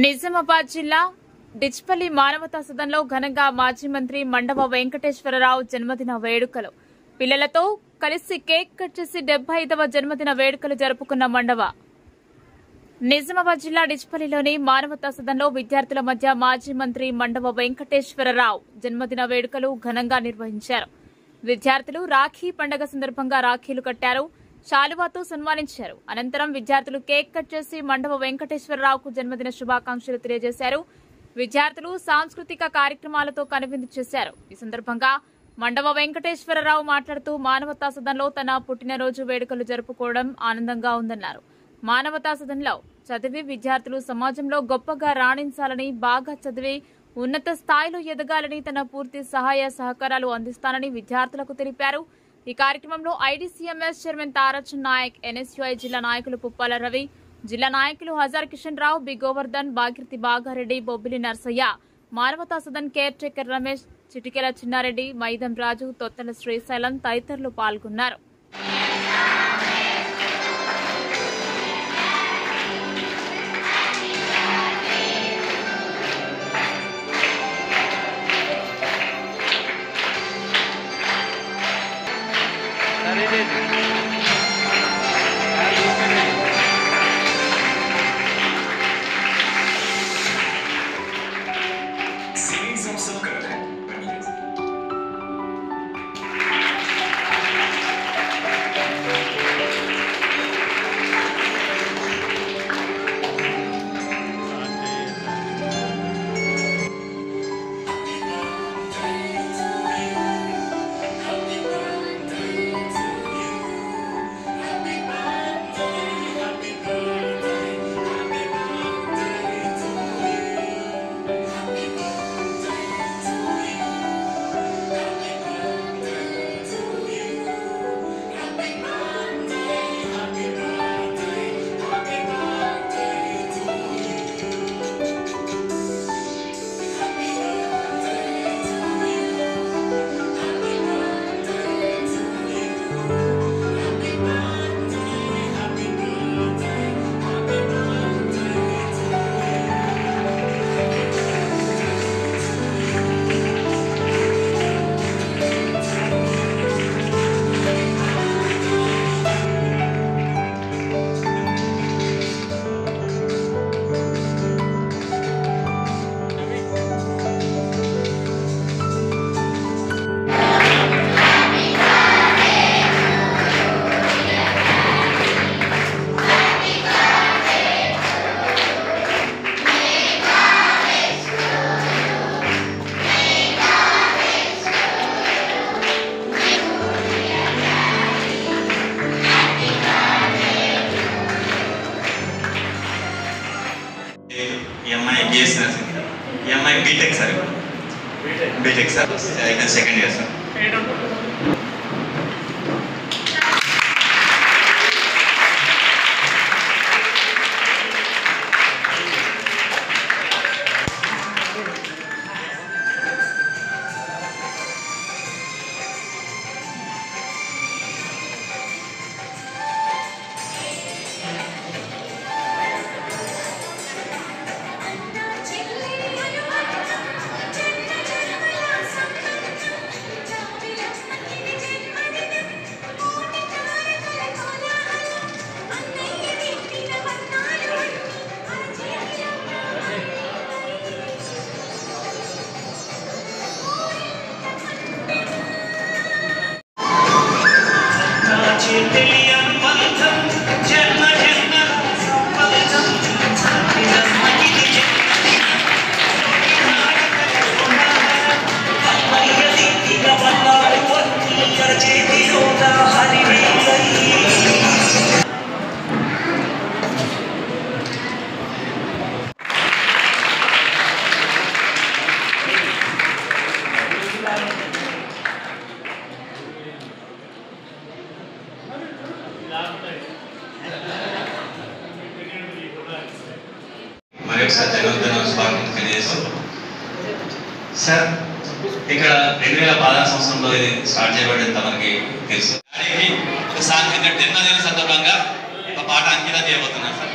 నిజామాబాద్ జిల్లా డిచ్పల్లి మానవతా సదన్లో ఘనంగా మాజీ మంత్రి మండవ వెంకటేశ్వరరావు జన్మదిన వేడుకలు పిల్లలతో కలిసి కేక్ కట్ చేసి 75వ జన్మదిన వేడుకలు జరుపుకున్న మండవ. నిజామాబాద్ జిల్లా డిచ్పల్లిలోని మానవతా సదన్లో విద్యార్థుల మధ్య మాజీ మంత్రి మండవ వెంకటేశ్వరరావు జన్మదిన వేడుకలు ఘనంగా నిర్వహించారు. విద్యార్థులు రాఖీ పండుగ సందర్భంగా రాఖీలు కట్టారు, శాలువాతో సన్మానించారు. అనంతరం విద్యార్థులు కేక్ కట్ చేసి మండవ వెంకటేశ్వరరావుకు జన్మదిన శుభాకాంక్షలు తెలియజేశారు. విద్యార్థులు సాంస్కృతిక కార్యక్రమాలతో కనువిందు చేశారు. ఈ సందర్భంగా మండవ వెంకటేశ్వరరావు మాట్లాడుతూ మానవతా సదన్లో తన పుట్టినరోజు వేడుకలు జరుపుకోవడం ఆనందంగా ఉందన్నారు. మానవతా సదన్లో చదివి విద్యార్థులు సమాజంలో గొప్పగా రాణించాలని, బాగా చదివి ఉన్నత స్థాయిలో ఎదగాలని తన పూర్తి సహాయ సహకారాలు అందిస్తానని విద్యార్థులకు తెలిపారు. ఈ కార్యక్రమంలో ఐడీసీఎంఎస్ చైర్మన్ తారాచంద్ నాయక్, ఎన్ఎస్యూఐ జిల్లా నాయకులు పుప్పాల రవి, జిల్లా నాయకులు Hazar Kishan Rao, B Govardhan, Bhagirathi Bagareddy, Bobbili Narsaiah, Manavata Sadan caretaker Ramesh, Chitikela Chinnareddy, Maidam Raju, Tottala Srisailam తదితరులు పాల్గొన్నారు. BTech sir BTech sir second year sir sir ఇక్కడ 2016 సంవత్సరంలో ఇది స్టార్ట్ చేయబడింది మనకి తెలుసు. సాంఘిక జన్మదిన సందర్భంగా ఒక పాట అంకితం చేయబోతున్నాను సార్.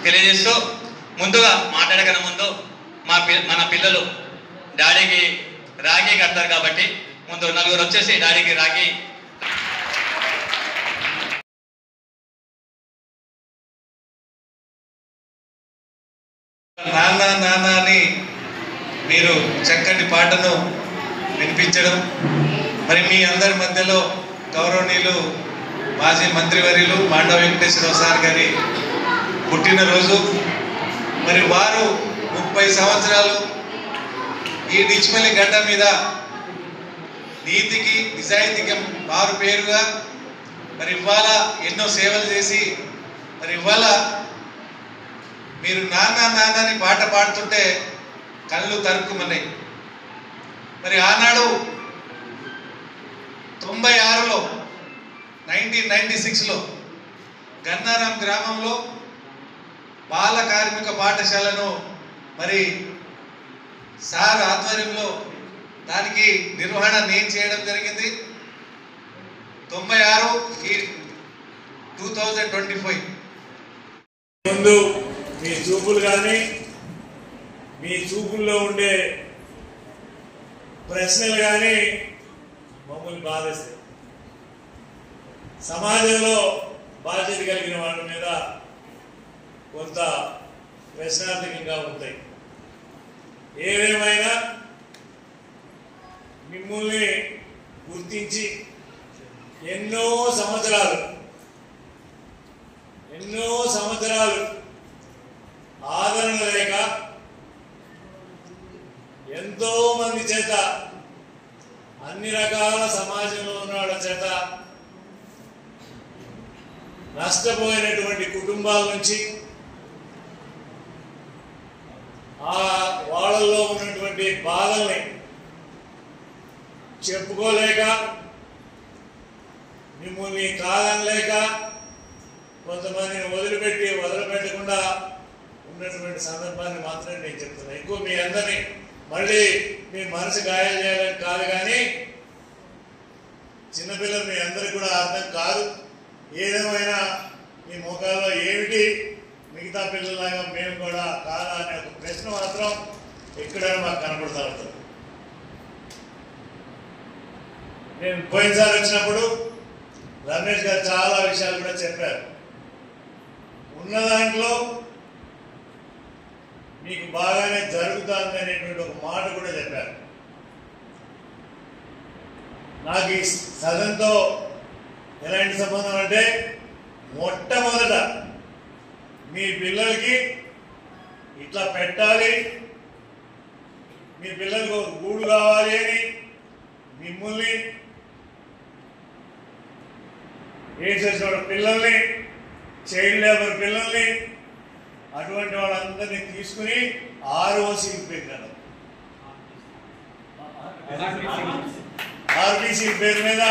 తెలియజేస్తూ ముందుగా మాట్లాడకన్నా ముందు మన పిల్లలు డాడీకి రాఖీ కడతారు కాబట్టి ముందు నలుగురు వచ్చేసి డాడీకి రాఖీ నాన్న నాన్న అని మీరు చక్కటి పాటను వినిపించడం, మరి మీ అందరి మధ్యలో గౌరవనీయులు మాజీ మంత్రివర్యులు మాండవ వెంకటేశ్వరరావు సార్ గారి పుట్టినరోజు. మరి వారు 30 సంవత్సరాలు ఈ డిచ్పల్లి గడ్డ మీద నీతికి నిజాయితీకి వారు పేరుగా మరి ఇవాళ ఎన్నో సేవలు చేసి మరి ఇవాళ మీరు నాన్న నాన్న అని పాట పాడుతుంటే కళ్ళు తరుక్కుమన్నాయి. మరి ఆనాడు 96లో 1996లో గన్నారం గ్రామంలో బాల కార్మిక పాఠశాలను మరి సార్ ఆధ్వర్యంలో దానికి నిర్వహణ నేను చేయడం జరిగింది. 96 2025 ముందు మీ చూపులు కానీ మీ చూపుల్లో ఉండే ప్రశ్నలు కానీ మమ్మల్ని బాధిస్తాయి. సమాజంలో బాధ్యత కలిగిన వాళ్ళ మీద కొంత ప్రశ్నార్థకంగా ఉంటాయి. ఏదేమైనా మిమ్మల్ని గుర్తించి ఎన్నో సంవత్సరాలు ఆదరణ లేక ఎంతో మంది చేత అన్ని రకాల సమాజంలో ఉన్న వాళ్ళ చేత నష్టపోయినటువంటి కుటుంబాల నుంచి ఆ వాళ్ళల్లో ఉన్నటువంటి బాధల్ని చెప్పుకోలేక మిమ్మల్ని కాదనలేక కొంతమందిని వదిలిపెట్టకుండా ఉన్నటువంటి సందర్భాన్ని మాత్రమే నేను చెప్తున్నా. ఎక్కువ మీ అందరినీ మళ్ళీ మీ మనసు గాయాలు చేయాలని కాదు, కానీ చిన్నపిల్లలు మీ అందరికి కూడా అర్థం కాదు. ఏదేమైనా మీ ముఖాల్లో ఏమిటి మిగతా పిల్లలాగా మేము కూడా కాదా అనే ఒక ప్రశ్న మాత్రం ఎక్కడైనా మాకు కనపడుతూ ఉంటుంది. నేను పోయినసారి వచ్చినప్పుడు రమేష్ గారు చాలా విషయాలు కూడా చెప్పారు. ఉన్న దాంట్లో మీకు బాగానే జరుగుతుంది అనేటువంటి ఒక మాట కూడా చెప్పారు. నాకు ఈ సదన్తో ఎలాంటి సంబంధం అంటే, మొట్టమొదట మీ పిల్లలకి ఇట్లా పెట్టాలి, మీ పిల్లలకు ఒక గూడు కావాలి అని మిమ్మల్ని ఏం చేసిన పిల్లల్ని, చైల్డ్ లేబర్ పిల్లల్ని, అటువంటి వాళ్ళందరినీ తీసుకుని ఆర్ఓసీకి పెట్టాను. ఆర్బీసీ పేరు మీద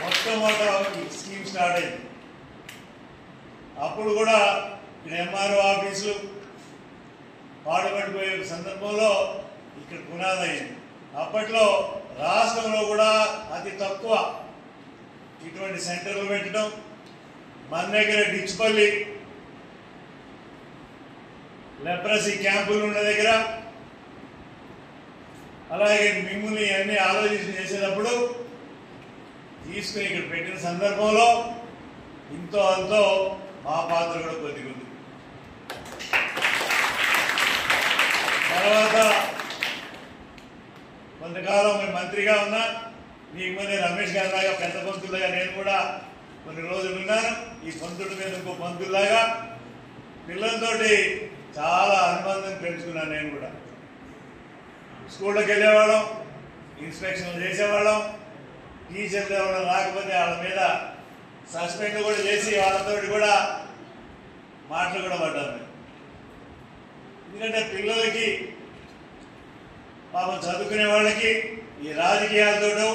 మొట్టమొదటి స్కీమ్ స్టార్ట్ అయింది. అప్పుడు కూడా ఇక్కడ ఎంఆర్ఓ ఆఫీసులు పాడుపడిపోయే సందర్భంలో ఇక్కడ పునాది అయింది. అప్పట్లో రాష్ట్రంలో కూడా అతి తక్కువ ఇటువంటి సెంటర్లు పెట్టడం, మన దగ్గర డిచ్పల్లి లెప్రసీ క్యాంపులు ఉన్న దగ్గర, అలాగే మిమ్మల్ని అన్ని ఆలోచన చేసేటప్పుడు తీసుకుని ఇక్కడ పెట్టిన సందర్భంలో ఇంతో అంతో మా పాత్ర కూడా కొద్దిగా ఉంది. తర్వాత కొంతకాలం మేము మంత్రిగా ఉన్నా, మీకు ముందే రమేష్ గారి లాగా పెద్ద పంతులుగా నేను కూడా కొన్ని రోజులు ఉన్నాను. ఈ పంతుడి మీద ఇంకో పంతుల్లాగా పిల్లలతోటి చాలా అనుబంధం పెంచుకున్నాను. నేను కూడా స్కూళ్ళకి వెళ్ళేవాళ్ళం, ఇన్స్పెక్షన్లు చేసేవాళ్ళం, టీచర్లు ఎవరైనా రాకపోతే వాళ్ళ మీద సస్పెండ్ కూడా చేసి వాళ్ళతో కూడా మాటలు కూడా పడ్డాను. ఎందుకంటే పిల్లలకి పాపం చదువుకునే వాళ్ళకి ఈ రాజకీయాలతోటో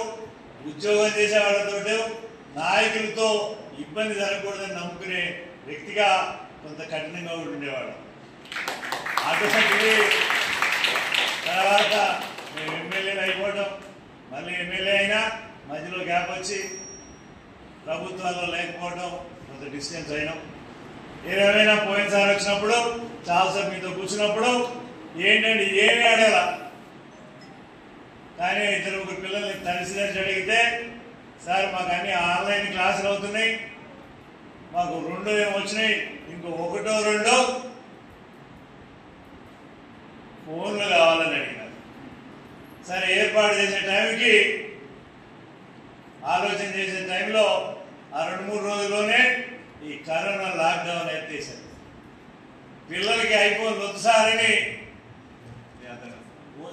ఉద్యోగం చేసే వాళ్ళతోటో నాయకులతో ఇబ్బంది జరగకూడదని నమ్ముకునే వ్యక్తిగా కొంత కఠినంగా ఉండేవాడు. అటువంటి తర్వాత మేము ఎమ్మెల్యేలు అయిపోవడం, మళ్ళీ ఎమ్మెల్యే అయినా మధ్యలో గ్యాప్ వచ్చి ప్రభుత్వాల్లో లేకపోవడం, కొంత డిస్టెన్స్ అయినాం. ఏమైనా పోయినసారి వచ్చినప్పుడు చాలాసేపు మీతో కూర్చున్నప్పుడు ఏంటంటే ఏమీ అడగల, కానీ ఇద్దరు ముగ్గురు పిల్లల్ని తల్లిదండ్రులు అడిగితే సార్ మాకు అన్ని ఆన్లైన్ క్లాసులు అవుతున్నాయి, మాకు 2 ఏమో వచ్చినాయి, ఇంకో 1 2 ఫోన్లు కావాలని అడిగినారు. సరే ఏర్పాటు చేసే టైంకి ఆలోచన చేసే టైంలో ఆ 2-3 రోజుల్లోనే ఈ కరోనా లాక్డౌన్ ఎత్తేసారు. పిల్లలకి ఐఫోన్ వద్దుసారని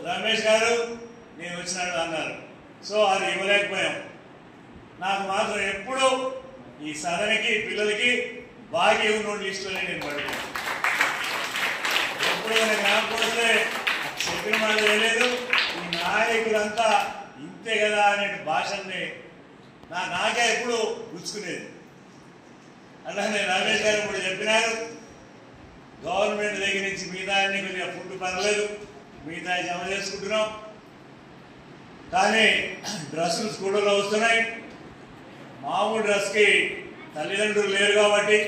రమేష్ గారు నేను వచ్చినాడు అన్నారు. సో అది ఇవ్వలేకపోయాం. నాకు మాత్రం ఎప్పుడు ఈ సదనికి పిల్లలకి బాగా ఉన్న లిస్టులోనే నేను పడుతున్నాను. ఎప్పుడు నేను కాకపోతే చెప్పిన మాట వేయలేదు. ఈ నాయకులంతా ఇంతే కదా అనే భాషల్ని నాకే ఎప్పుడు గుచ్చుకునేది. అలానే రమేష్ గారు ఇప్పుడు చెప్పినారు, గవర్నమెంట్ దగ్గర నుంచి మిగతా అన్ని కొద్దిగా ఫుడ్ పర్లేదు, మిగతా జమ చేసుకుంటున్నాం, కానీ డ్రెస్సులు స్కూళ్ళలో వస్తున్నాయి. మామూలు డ్రెస్కి తల్లిదండ్రులు లేరు కాబట్టి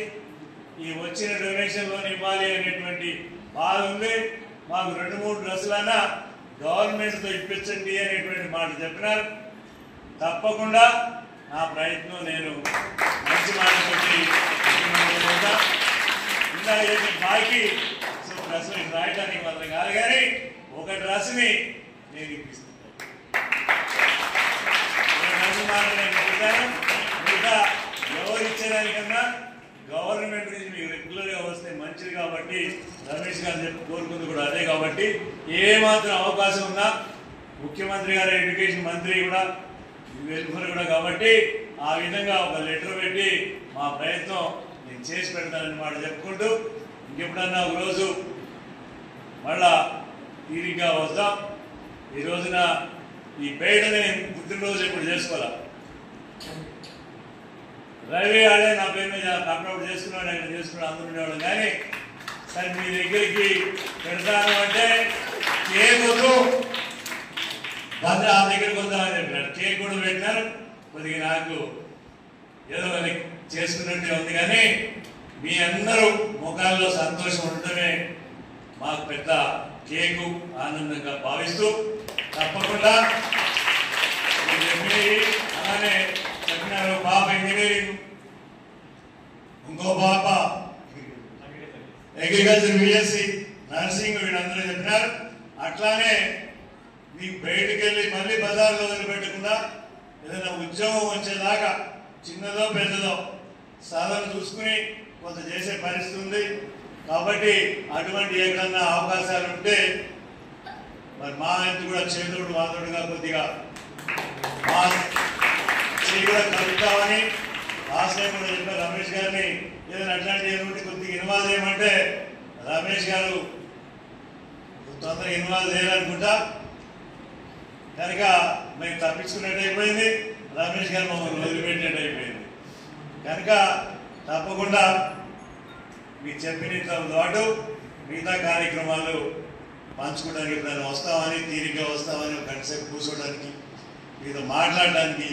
ఈ వచ్చిన డొనేషన్లో ఇవ్వాలి అనేటువంటి బాధ ఉంది. మాకు 2-3 డ్రెస్సులన్నా గవర్నమెంట్తో ఇప్పించండి అనేటువంటి మాట చెప్పినారు. తప్పకుండా నా ప్రయత్నం నేను మంచి మాట పెట్టి ఇందాక చేసిన బాకీ డ్రెస్సులు రాయడానికి మాత్రం కాదు, కానీ ఒక డ్రెస్ని నేను ఇప్పిస్తాను. మిగతా ఎవరు ఇచ్చేదానికన్నా గవర్నమెంట్ నుంచి మీకు రెగ్యులర్గా వస్తే మంచిది కాబట్టి రమేష్ గారు కోరుకుంది కూడా అదే. కాబట్టి ఏమాత్రం అవకాశం ఉన్నా ముఖ్యమంత్రి గారు, ఎడ్యుకేషన్ మంత్రి కూడా, వెల్ఫేర్ కూడా, కాబట్టి ఆ విధంగా ఒక లెటర్ పెట్టి మా ప్రయత్నం నేను చేసి పెడతానని మాట చెప్పుకుంటూ ఇంకెప్పుడన్నా ఒక రోజు మళ్ళా తీరిగ్గా వద్దాం. ఈ రోజున ఈ బయటనే పుట్టినరోజు ఇప్పుడు చేసుకోవాలా. రవి ఆడే నా పేరు మీద అప్లోడ్ చేసుకున్నాడు, ఆయన చేసుకున్నాడు, అందరూ ఉండేవాడు. కానీ సరే మీ దగ్గరికి పెడతాను అంటే కేక్ వద్దు, ఆ దగ్గరికి వద్దామని చెప్పినారు. కేక్ కూడా పెట్టినారు. కొద్దిగా నాకు ఏదో చేసుకున్నట్టే ఉంది, కానీ మీ అందరూ ముఖాల్లో సంతోషం ఉండటమే మాకు పెద్ద కేకు ఆనందంగా భావిస్తూ తప్పకుండా అలానే చెప్పినారు. పాప ఇంజనీరింగ్, ఇంకో పాప అగ్రికల్చర్ బిఎస్సి, నర్సింగ్, వీళ్ళందరూ చెప్పినారు. అట్లానే మీకు బయటకు వెళ్ళి మళ్ళీ బజార్లో వదిలిపెట్టకుండా ఏదైనా ఉద్యోగం వచ్చేదాకా చిన్నదో పెద్దదో సాధన చూసుకుని కొంత చేసే పరిస్థితి ఉంది. కాబట్టి అటువంటి ఎక్కడన్నా అవకాశాలు ఉంటే మరి మా ఇంటి కూడా చేతుడు మాతోడుగా కొద్దిగా మా చేయి కూడా కలుపుతామని లాస్ట్ టైం కూడా చెప్పారు రమేష్ గారిని. ఏదైనా అట్లాంటి ఏదో కొద్దిగా ఇన్వాల్వ్ చేయమంటే రమేష్ గారు తొందరగా ఇన్వాల్వ్ చేయాలనుకుంటా, కనుక మేము తప్పించుకున్నట్టు అయిపోయింది, రమేష్ గారు మమ్మల్ని వదిలిపెట్టినట్టు అయిపోయింది. కనుక తప్పకుండా మీకు చెప్పిన పాటు మిగతా కార్యక్రమాలు పంచుకోవడానికి ఎప్పుడైనా వస్తామని, తీరిగ్గా వస్తామని, ఒక గంట సేపు కూర్చోవడానికి, మీతో మాట్లాడడానికి